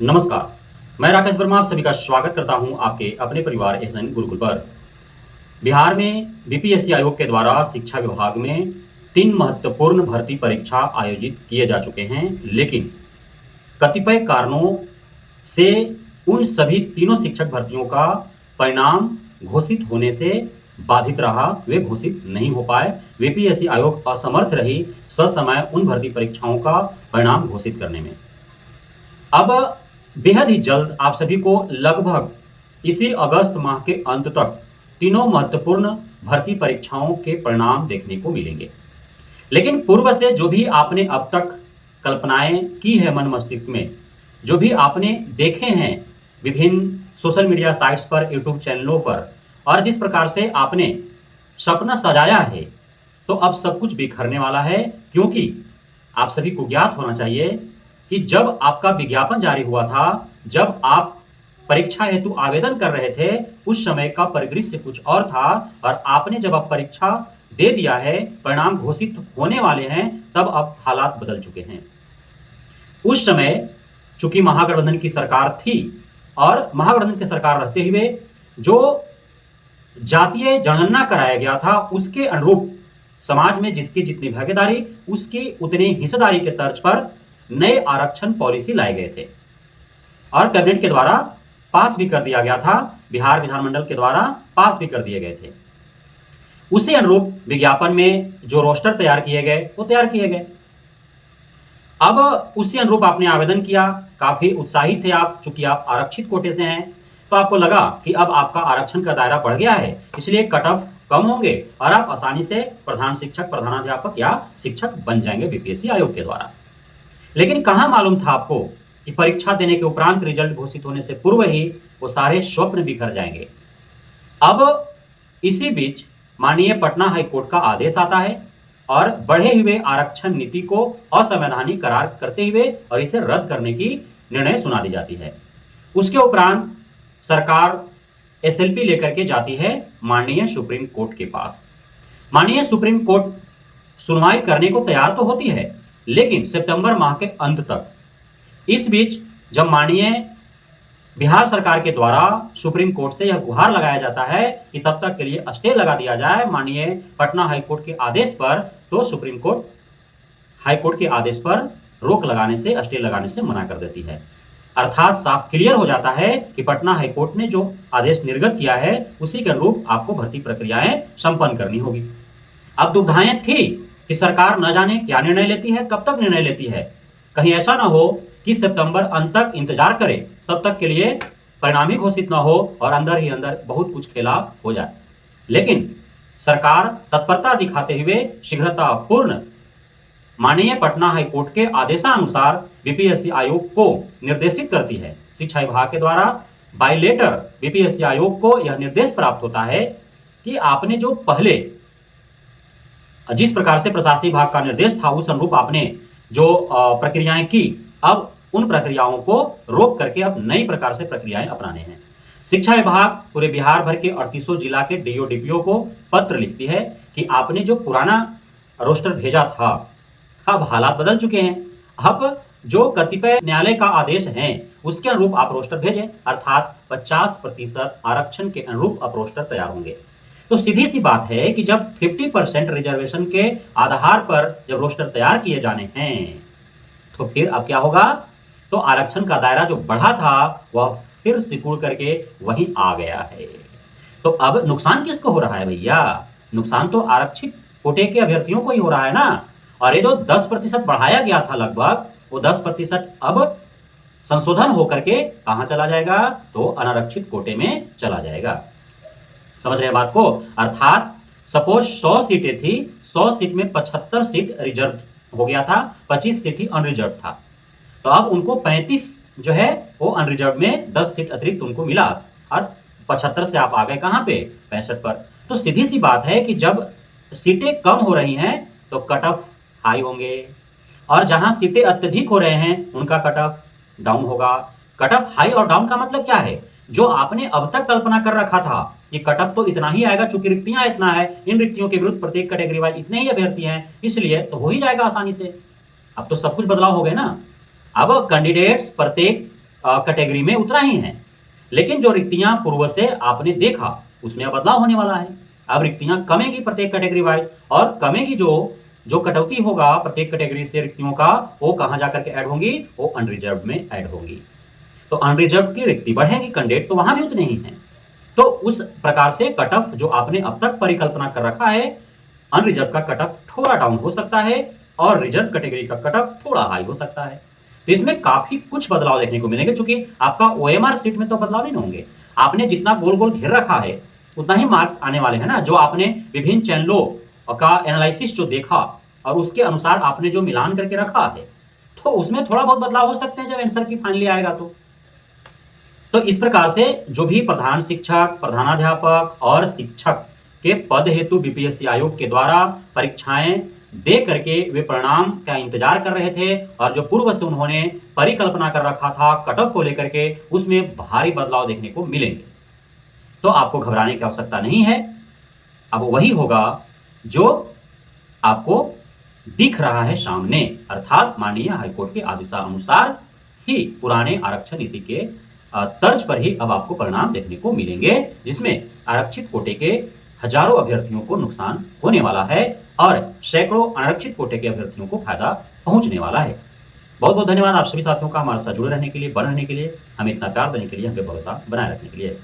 नमस्कार। मैं राकेश वर्मा आप सभी का स्वागत करता हूं आपके अपने परिवार एहसन गुरुकुल पर। बिहार में बीपीएससी आयोग के द्वारा शिक्षा विभाग में 3 महत्वपूर्ण भर्ती परीक्षा आयोजित किए जा चुके हैं, लेकिन कतिपय कारणों से उन सभी तीनों शिक्षक भर्तियों का परिणाम घोषित होने से बाधित रहा, वे घोषित नहीं हो पाए। बीपीएससी आयोग असमर्थ रही ससमय उन भर्ती परीक्षाओं का परिणाम घोषित करने में। अब बेहद ही जल्द आप सभी को लगभग इसी अगस्त माह के अंत तक तीनों महत्वपूर्ण भर्ती परीक्षाओं के परिणाम देखने को मिलेंगे। लेकिन पूर्व से जो भी आपने अब तक कल्पनाएं की है मन मस्तिष्क में, जो भी आपने देखे हैं विभिन्न सोशल मीडिया साइट्स पर, यूट्यूब चैनलों पर, और जिस प्रकार से आपने सपना सजाया है, तो अब सब कुछ बिखरने वाला है। क्योंकि आप सभी को ज्ञात होना चाहिए कि जब आपका विज्ञापन जारी हुआ था, जब आप परीक्षा हेतु आवेदन कर रहे थे, उस समय का परिदृश्य कुछ और था, और आपने जब अब परीक्षा दे दिया है, परिणाम घोषित होने वाले हैं, तब अब हालात बदल चुके हैं। उस समय चूंकि महागठबंधन की सरकार थी, और महागठबंधन की सरकार रहते हुए जो जातीय जनगणना कराया गया था, उसके अनुरूप समाज में जिसकी जितनी भागीदारी, उसकी उतनी हिस्सेदारी के तर्ज पर नए आरक्षण पॉलिसी लाए गए थे, और कैबिनेट के द्वारा पास भी कर दिया गया था, बिहार विधानमंडल के द्वारा पास भी कर दिए गए थे। उसी अनुरूप विज्ञापन में जो रोस्टर तैयार किए गए, वो तैयार किए गए। अब उसी अनुरूप आपने आवेदन किया, काफी उत्साहित थे आप, चूंकि आप आरक्षित कोटे से हैं, तो आपको लगा कि अब आपका आरक्षण का दायरा बढ़ गया है, इसलिए कट ऑफ कम होंगे और आप आसानी से प्रधान शिक्षक, प्रधानाध्यापक या शिक्षक बन जाएंगे बीपीएससी आयोग के द्वारा। लेकिन कहां मालूम था आपको कि परीक्षा देने के उपरांत रिजल्ट घोषित होने से पूर्व ही वो सारे स्वप्न बिखर जाएंगे। अब इसी बीच माननीय पटना हाईकोर्ट का आदेश आता है, और बढ़े हुए आरक्षण नीति को असंवैधानिक करार करते हुए और इसे रद्द करने की निर्णय सुना दी जाती है। उसके उपरांत सरकार एसएलपी लेकर के जाती है माननीय सुप्रीम कोर्ट के पास। माननीय सुप्रीम कोर्ट सुनवाई करने को तैयार तो होती है, लेकिन सितंबर माह के अंत तक। इस बीच जब माननीय बिहार सरकार के द्वारा सुप्रीम कोर्ट से यह गुहार लगाया जाता है कि तब तक के लिए स्टे लगा दिया जाए माननीय पटना हाईकोर्ट के आदेश पर, तो सुप्रीम कोर्ट हाईकोर्ट के आदेश पर रोक लगाने से, स्टे लगाने से मना कर देती है। अर्थात साफ क्लियर हो जाता है कि पटना हाईकोर्ट ने जो आदेश निर्गत किया है, उसी के अनुरूप आपको भर्ती प्रक्रियाएं संपन्न करनी होगी। अब दुविधाएं थी कि सरकार न जाने क्या निर्णय लेती है, कब तक निर्णय लेती है, कहीं ऐसा ना हो कि सितंबर अंत तक इंतजार करे, तब तक के लिए परिणाम ही घोषित ना हो और अंदर ही अंदर बहुत कुछ खेला हो जाए। लेकिन सरकार तत्परता दिखाते हुए शीघ्रतापूर्ण माननीय पटना हाईकोर्ट के आदेशानुसार बीपीएससी आयोग को निर्देशित करती है। शिक्षा विभाग के द्वारा बाय लेटर बीपीएससी आयोग को यह निर्देश प्राप्त होता है कि आपने जो पहले जिस प्रकार से प्रशासनिक विभाग का निर्देश था, उस अनुरूप आपने जो प्रक्रियाएं की, अब उन प्रक्रियाओं को रोक करके अब नई प्रकार से प्रक्रियाएं अपनाने हैं। शिक्षा विभाग पूरे बिहार भर के 38 जिला के डीओ डीपीओ को पत्र लिखती है कि आपने जो पुराना रोस्टर भेजा था, अब हालात बदल चुके हैं, अब जो कतिपय न्यायालय का आदेश है उसके अनुरूप आप रोस्टर भेजें, अर्थात 50% आरक्षण के अनुरूप अब रोस्टर तैयार होंगे। तो सीधी सी बात है कि जब 50% रिजर्वेशन के आधार पर जब रोस्टर तैयार किए जाने हैं, तो फिर अब क्या होगा, तो आरक्षण का दायरा जो बढ़ा था वह फिर सिकुड़ करके वहीं आ गया है। तो अब नुकसान किसको हो रहा है भैया? नुकसान तो आरक्षित कोटे के अभ्यर्थियों को ही हो रहा है ना। और ये जो 10% बढ़ाया गया था लगभग, वो 10% अब संशोधन होकर के कहां चला जाएगा, तो अनारक्षित कोटे में चला जाएगा। समझ रहे बात को? अर्थात सपोज 100 सीटें थी, 100 सीट में 75 सीट रिजर्व हो गया था, 25 सीट ही अनरिजर्व था, तो अब उनको 35 जो है वो अनरिजर्व में 10 सीट अतिरिक्त उनको मिला, और 75 से आप आ गए कहां पे, 65 पर। तो सीधी सी बात है कि जब सीटें कम हो रही हैं तो कट ऑफ हाई होंगे, और जहां सीटें अत्यधिक हो रहे हैं उनका कट ऑफ डाउन होगा। कट ऑफ हाई और डाउन का मतलब क्या है? जो आपने अब तक कल्पना कर रखा था कि कट ऑफ तो इतना ही आएगा, चूंकि रिक्तियां इतना है, इन रिक्तियों के विरुद्ध प्रत्येक कैटेगरी वाइज इतने ही अभ्यर्थी हैं, इसलिए तो हो ही जाएगा आसानी से। अब तो सब कुछ बदलाव हो गए ना। अब कैंडिडेट्स प्रत्येक कैटेगरी में उतना ही है। लेकिन जो रिक्तियां पूर्व से आपने देखा उसमें अब बदलाव होने वाला है। अब रिक्तियां कमेगी प्रत्येक कैटेगरी वाइज, और कमेगी जो जो कटौती होगा प्रत्येक कैटेगरी से रिक्तियों का, वो कहां जाकर के ऐड होंगी, वो अनरिजर्व में ऐड होगी। तो अनरिजर्व की रिक्ति बढ़ेगी, कैंडिडेट तो वहां भी उतने ही हैं। तो उस प्रकार से कट ऑफ जो आपने अब तक परिकल्पना कर रखा है, अनरिजर्व का कट ऑफ थोड़ा डाउन हो सकता है और रिजर्व कैटेगरी का कट ऑफ थोड़ा हाई हो सकता है। तो इसमें काफी कुछ बदलाव देखने को मिलेंगे, क्योंकि आपका ओएमआर सीट में तो बदलाव नहीं होंगे। आपने जितना गोल गोल घेर रखा है उतना ही मार्क्स आने वाले हैं ना। जो आपने विभिन्न चैनलों का एनालिसिस जो देखा और उसके अनुसार आपने जो मिलान करके रखा है, तो उसमें थोड़ा बहुत बदलाव हो सकते हैं जब आंसर की फाइनली आएगा तो इस प्रकार से जो भी प्रधान शिक्षक, प्रधानाध्यापक और शिक्षक के पद हेतु बीपीएससी आयोग के द्वारा परीक्षाएं दे करके वे परिणाम का इंतजार कर रहे थे, और जो पूर्व से उन्होंने परिकल्पना कर रखा था कट ऑफ को लेकर के, उसमें भारी बदलाव देखने को मिलेंगे। तो आपको घबराने की आवश्यकता नहीं है। अब वही होगा जो आपको दिख रहा है सामने, अर्थात माननीय हाईकोर्ट के आदेशानुसार ही पुराने आरक्षण नीति के तर्ज पर ही अब आपको परिणाम देखने को मिलेंगे, जिसमें आरक्षित कोटे के हजारों अभ्यर्थियों को नुकसान होने वाला है और सैकड़ों अनारक्षित कोटे के अभ्यर्थियों को फायदा पहुंचने वाला है। बहुत बहुत धन्यवाद आप सभी साथियों का हमारे साथ जुड़े रहने के लिए, बने रहने के लिए, हमें इतना प्यार देने के लिए, हमें भरोसा बनाए रखने के लिए।